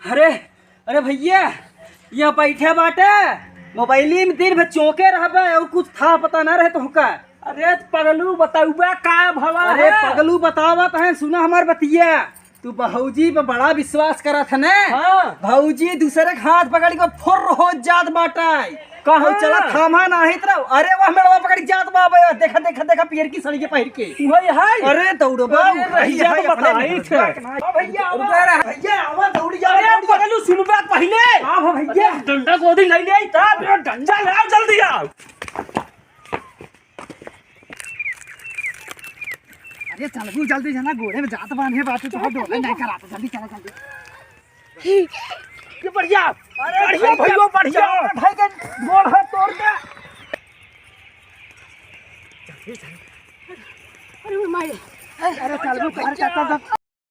अरे अरे भैया यहाँ बैठे बाटे मोबाइली में दिन भर चौके रहबे और कुछ था पता ना रहे तो का। अरे पगलू बताऊबा का भवा अरे पगलू बतावत है सुना हमार बतिया। तू भौजी पे बड़ा विश्वास करा था ने। हाँ। भौजी दूसरे के हाथ पकड़ के फुर हो जात बाटा कहो चला थामा नाही तरह। अरे वाह मेरा पकड़ जात बाबा देखा देखा देखा पियर की सड़ी के पहिर के वही है। अरे दौड़ो भैया भैया आवा दौड़ जा। अरे पगलू सुनबा पहले। हां भैया डंडा गोदी ले ले तब डंडा लाओ जल्दी आओ। अरे चल गु जल्दी जाना घोड़े में जात बांधे बात तो डोले नहीं कराता जल्दी चला जल्दी। ये बढ़िया। अरे बढ़िया भैया बढ़िया। भाई के गोड़ हाथ तोड़ के। अरे माई अरे चल गु कर